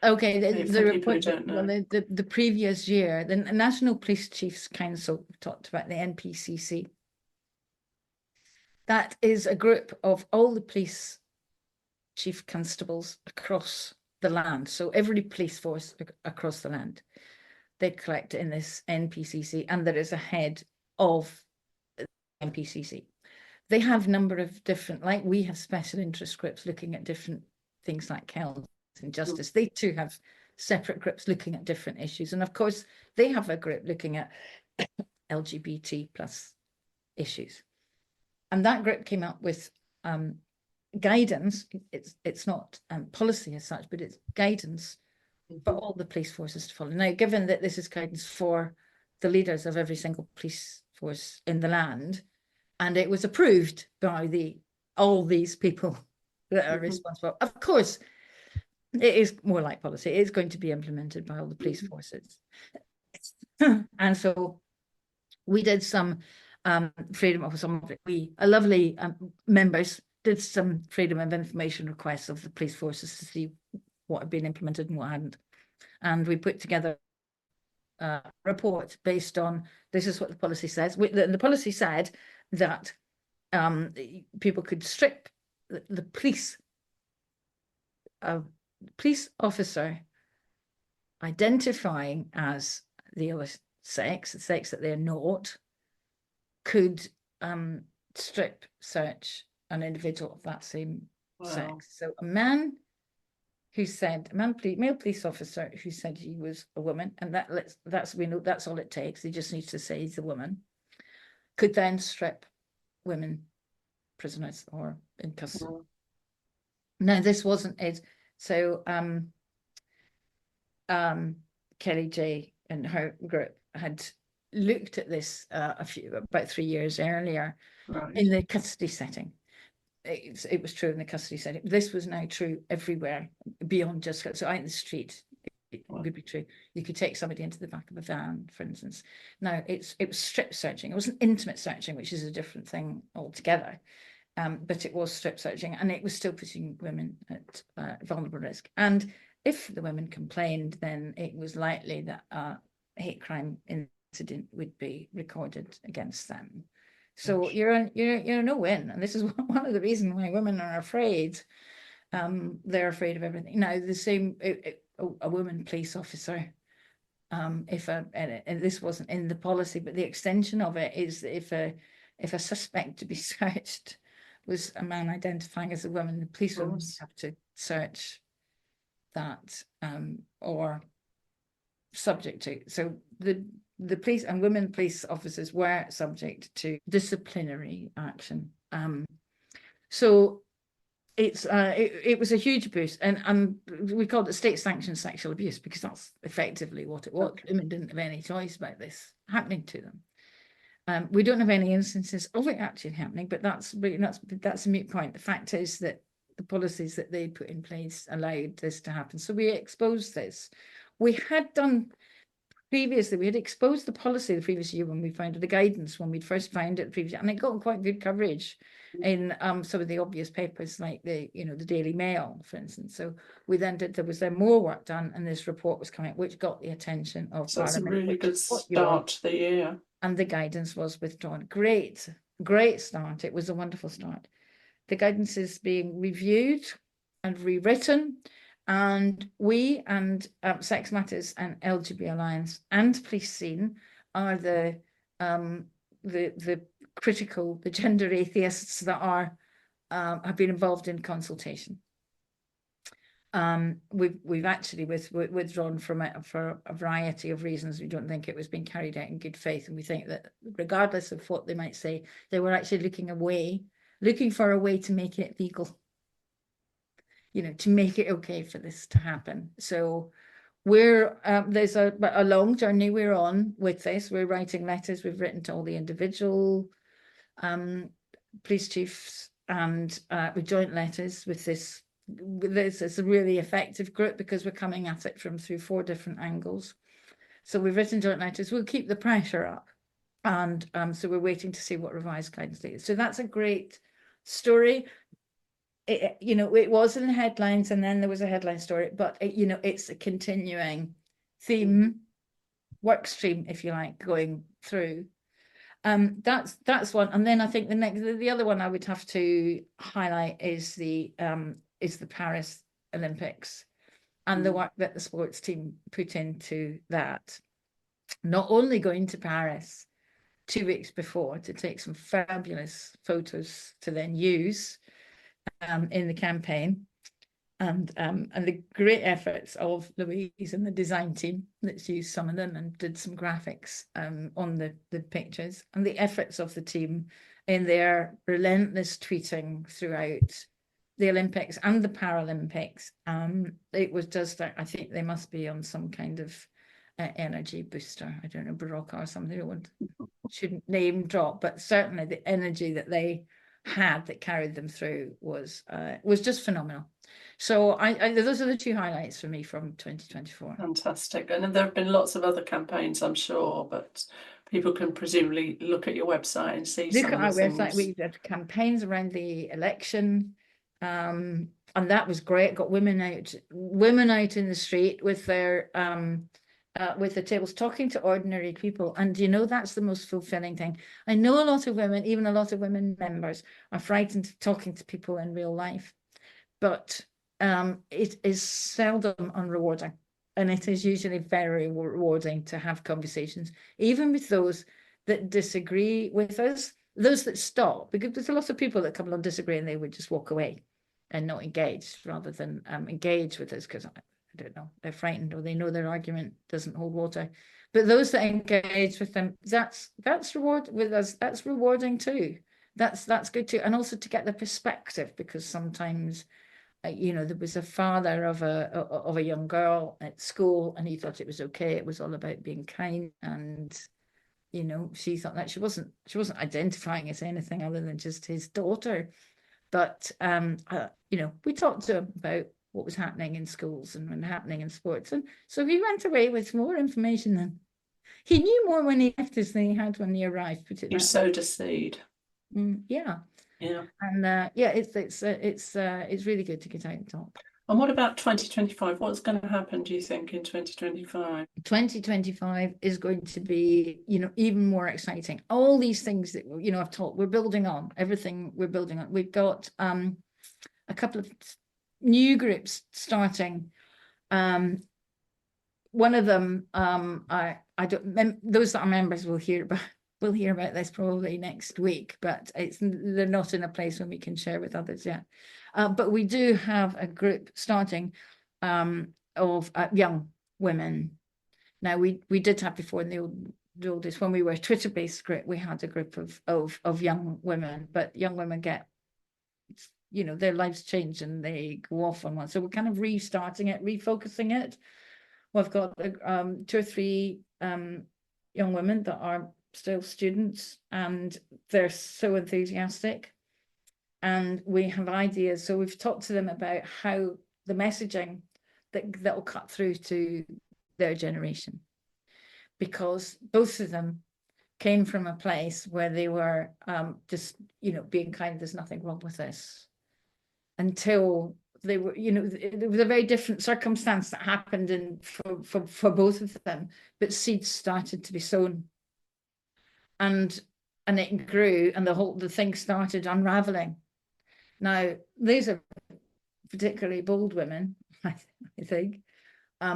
Okay, the report, the previous year, the National Police Chiefs Council talked about the NPCC. That is a group of all the police chief constables across the land. So every police force across the land, they collect in this NPCC, and there is a head of the NPCC. They have a number of different, like we have special interest groups looking at different things like health and justice. They too have separate groups looking at different issues. And of course, they have a group looking at LGBT plus issues. And that group came up with guidance. It's not policy as such, but it's guidance for all the police forces to follow. Now, given that this is guidance for the leaders of every single police force in the land, and it was approved by all these people that are responsible. Of course, It is more like policy. It's going to be implemented by all the police forces. And so we did some freedom of some of it. A lovely members did some freedom of information requests of the police forces to see what had been implemented and what hadn't. And we put together a report based on, this is what the policy says. The policy said that people could strip the police officer identifying as the other sex, the sex that they're not, could strip search an individual of that same sex. So a man who said, male police officer who said he was a woman, and we know that's all it takes. He just needs to say he's a woman, could then strip women prisoners or in custody. No, this wasn't it. So Kelly J and her group had looked at this about 3 years earlier in the custody setting. It was true in the custody setting. This was now true everywhere beyond just, so out in the street, it would be true. You could take somebody into the back of a van, for instance. Now it was strip searching. It wasn't intimate searching, which is a different thing altogether. But it was strip searching, and it was still putting women at vulnerable risk. And if the women complained, then it was likely that a hate crime incident would be recorded against them. So you're a no-win, and this is one of the reasons why women are afraid. They're afraid of everything. Now, the same a woman police officer. And this wasn't in the policy, but the extension of it is if a suspect to be searched was a man identifying as a woman, the police would have to search that or subject to. So the police and women police officers were subject to disciplinary action. So it was a huge boost, and we called it state-sanctioned sexual abuse because that's effectively what it was. Women didn't have any choice about this happening to them. We don't have any instances of it actually happening, but that's a moot point. The fact is that the policies that they put in place allowed this to happen. So we exposed this. We had done previously, we had exposed the policy the previous year when we found the guidance, when we'd first found it previously, and it got quite good coverage in some of the obvious papers like the Daily Mail, for instance. So we then there was more work done, and this report was coming, which got the attention of so Parliament. It's a really good start to the year. And the guidance was withdrawn. Great start. It was a wonderful start. The guidance is being reviewed and rewritten, and we and Sex Matters and LGBT Alliance and Police Scene are the critical, the gender atheists that have been involved in consultation. We've actually withdrawn from it for a variety of reasons. We don't think it was being carried out in good faith, and we think that regardless of what they might say, they were actually looking for a way to make it legal, to make it okay for this to happen. So there's a long journey we're on with this. We're writing letters. We've written to all the individual police chiefs, and with joint letters with this. This is a really effective group because we're coming at it through 4 different angles. So we've written joint letters. We'll keep the pressure up, and so we're waiting to see what revised guidance is. So that's a great story. It was in the headlines, and then there was a headline story, but it's a continuing theme, work stream, if you like, going through. That's one, and then I think the other one I would have to highlight is the Paris Olympics and the work that the sports team put into that. Not only going to Paris 2 weeks before to take some fabulous photos to then use in the campaign, and the great efforts of Louise and the design team that's used some of them and did some graphics on the pictures, and the efforts of the team in their relentless tweeting throughout the Olympics and the Paralympics. It was just, I think they must be on some kind of energy booster. I don't know, Barocca or something. I shouldn't name drop, but certainly the energy that they had that carried them through was just phenomenal. So those are the two highlights for me from 2024. Fantastic. And there have been lots of other campaigns, I'm sure, but people can presumably look at your website and see Look some at of our the website. things. We did campaigns around the election, and that was great. Got women out in the street with their with the tables, talking to ordinary people. And you know, that's the most fulfilling thing. I know a lot of women, even a lot of women members, are frightened of talking to people in real life, but it is seldom unrewarding. And it is usually very rewarding to have conversations, even with those that disagree with us, those that stop, because there's a lot of people that come along disagree and they would just walk away and not engage, rather than engage with us because I don't know, they're frightened or they know their argument doesn't hold water. But those that engage with them, that's reward with us. That's rewarding too. That's good too, and also to get the perspective, because sometimes you know, there was a father of a young girl at school, and he thought it was okay. It was all about being kind, and you know, she thought that she wasn't identifying as anything other than just his daughter. But you know, we talked to him about what was happening in schools and happening in sports, and so he went away with more information than he knew, more when he left us than he had when he arrived. Put it You that way. sowed a seed. Yeah. Yeah. And yeah, it's really good to get out and talk. And what about 2025? What's going to happen, do you think, in 2025? 2025 is going to be, you know, even more exciting. All these things that, you know, I've taught, we're building on everything we're building on. We've got a couple of new groups starting. One of them, I don't, those that are members will hear about this probably next week, but they're not in a place when we can share with others yet. But we do have a group starting of young women. Now we did have before in the old days, when we were a Twitter-based group, we had a group of young women, but young women get, you know, their lives change and they go off on one. So we're kind of restarting it, refocusing it. We've got 2 or 3 young women that are still students, and they're so enthusiastic, and we have ideas. So we've talked to them about how the messaging that will cut through to their generation, because both of them came from a place where they were just, you know, being kind, there's nothing wrong with this, until they were, you know, it was a very different circumstance that happened in for both of them, but seeds started to be sown, and it grew, and the thing started unraveling. Now these are particularly bold women, I think.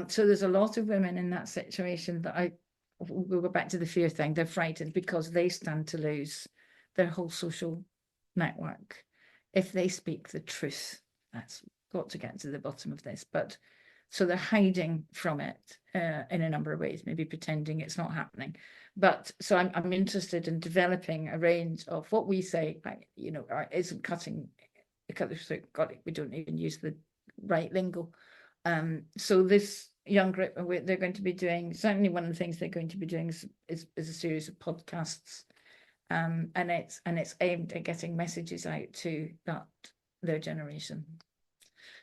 So there's a lot of women in that situation that we'll go back to the fear thing. They're frightened because they stand to lose their whole social network if they speak the truth. That's got to get to the bottom of this. But so they're hiding from it in a number of ways, maybe pretending it's not happening. But so I'm interested in developing a range of what we say, you know, isn't cutting through. We don't even use the right lingo. So this young group, they're going to be doing, certainly one of the things they're going to be doing is a series of podcasts, and it's aimed at getting messages out to their generation.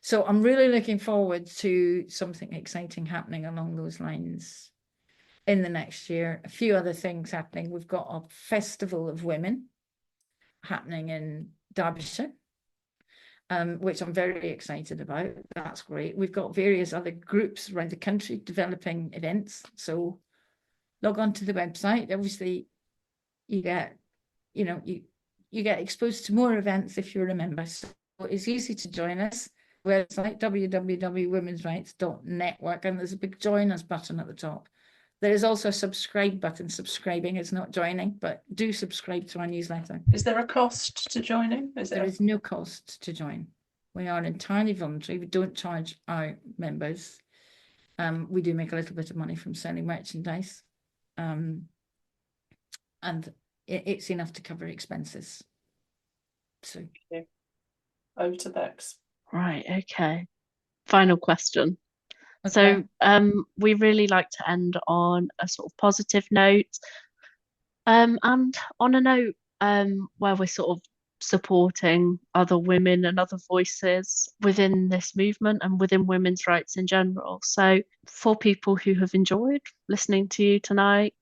So I'm really looking forward to something exciting happening along those lines in the next year. A few other things happening. We've got a festival of women happening in Derbyshire, which I'm very excited about. That's great. We've got various other groups around the country developing events. So log on to the website. Obviously, you get, you know, you get exposed to more events if you're a member. So it's easy to join us. Website www.womensrights.network, and there's a big join us button at the top. There is also a subscribe button. Subscribing is not joining, but do subscribe to our newsletter. Is there a cost to joining? There is no cost to join. We are entirely voluntary. We don't charge our members. We do make a little bit of money from selling merchandise, and it's enough to cover expenses. So over to Bex. Right, okay. Final question. Okay. So we really like to end on a sort of positive note, and on a note where we're sort of supporting other women and other voices within this movement and within women's rights in general. So for people who have enjoyed listening to you tonight,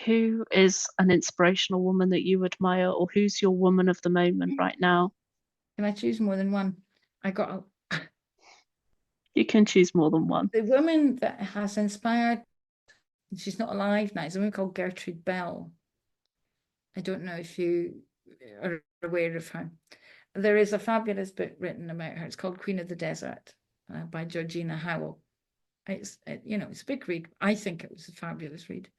who is an inspirational woman that you admire, or who's your woman of the moment right now? Can I choose more than one? You can choose more than one. The woman that has inspired, she's not alive now, is a woman called Gertrude Bell. I don't know if you are aware of her. There is a fabulous book written about her. It's called Queen of the Desert by Georgina Howell. It's a big read. I think it was a fabulous read.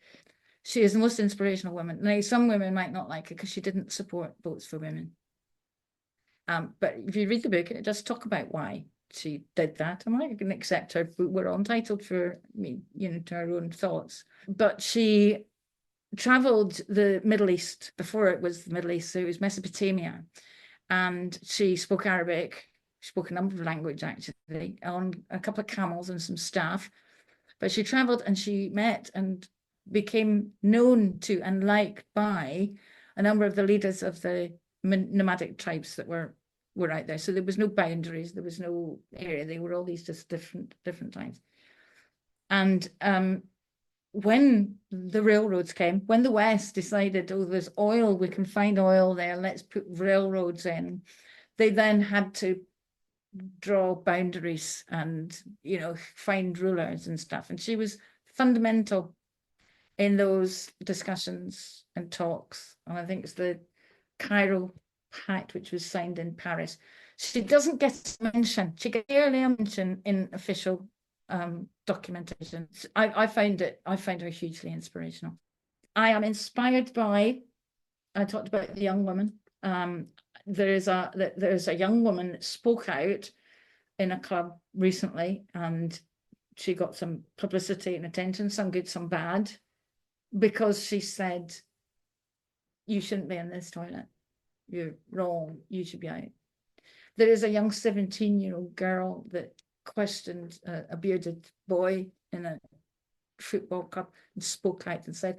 She is the most inspirational woman. Now, some women might not like her because she didn't support votes for women. But if you read the book, it does talk about why she did that. And I can accept her, but we're all entitled to our own thoughts. But she traveled the Middle East before it was the Middle East, so it was Mesopotamia. And she spoke Arabic, she spoke a number of languages actually, on a couple of camels and some staff. But she traveled and she met and became known to and liked by a number of the leaders of the nomadic tribes that were out there. So there was no boundaries, there was no area. They were all these just different tribes. And when the railroads came, when the West decided, oh, there's oil, we can find oil there, let's put railroads in, they then had to draw boundaries and, find rulers and stuff. And she was fundamental in those discussions and talks. And I think it's the Cairo Pact, which was signed in Paris. She doesn't get a mention. She gets barely a mention in official documentation. I find her hugely inspirational. I am inspired by, I talked about the young woman. There's a young woman that spoke out in a club recently, and she got some publicity and attention, some good, some bad, because she said, you shouldn't be in this toilet. You're wrong. You should be out. There is a young 17-year-old girl that questioned a bearded boy in a football club and spoke out and said,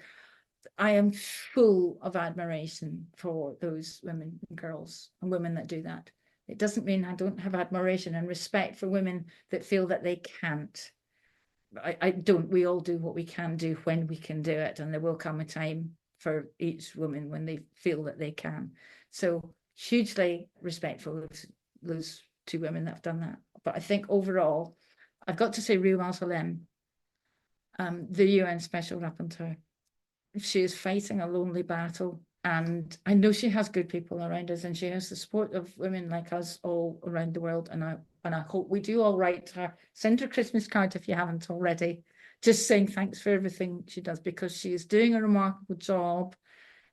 I am full of admiration for those women and girls and women that do that. It doesn't mean I don't have admiration and respect for women that feel that they can't. I don't. We all do what we can do when we can do it, and there will come a time for each woman when they feel that they can. So hugely respectful of those two women that have done that. But I think overall, I've got to say Rua al-Salem, the UN Special Rapporteur. She is fighting a lonely battle, and I know she has good people around us, and she has the support of women like us all around the world. And I hope we do all write her, send her a Christmas card if you haven't already, just saying thanks for everything she does, because she is doing a remarkable job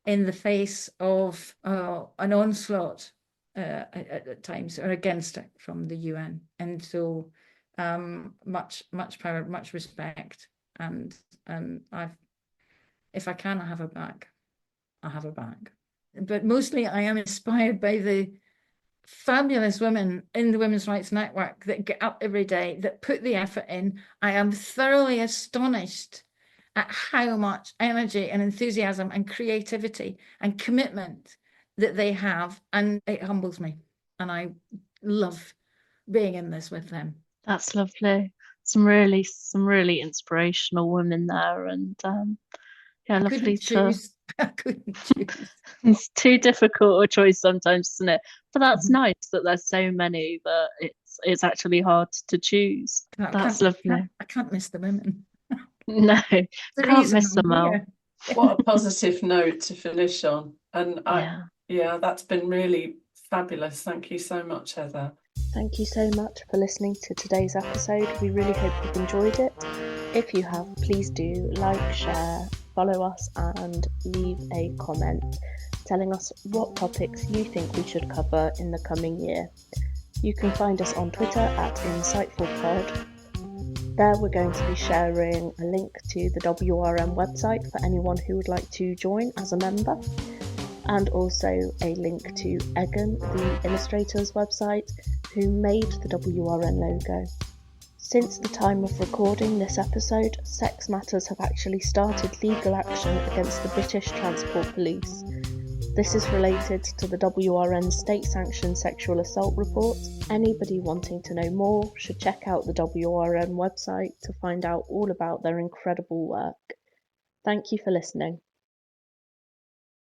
in the face of an onslaught at times, or against it from the UN. And so much power, much respect, and if I can, I have her back. I have her back. But mostly I am inspired by the fabulous women in the Women's Rights Network that get up every day, that put the effort in. I am thoroughly astonished at how much energy and enthusiasm and creativity and commitment that they have, and it humbles me. And I love being in this with them. That's lovely. Some really inspirational women there, and yeah, lovely to. I couldn't choose. It's too difficult a choice sometimes, isn't it? But that's nice that there's so many that it's actually hard to choose. That's lovely. I can't miss the women. No, can't miss them all. What a positive note to finish on. And yeah, that's been really fabulous. Thank you so much, Heather. Thank you so much for listening to today's episode. We really hope you've enjoyed it. If you have, please do like, share, follow us, and leave a comment telling us what topics you think we should cover in the coming year. You can find us on Twitter at InsightfulPod. There we're going to be sharing a link to the WRN website for anyone who would like to join as a member, and also a link to Egan, the illustrator's website, who made the WRN logo. Since the time of recording this episode, Sex Matters have actually started legal action against the British Transport Police. This is related to the WRN state-sanctioned sexual assault report. Anybody wanting to know more should check out the WRN website to find out all about their incredible work. Thank you for listening.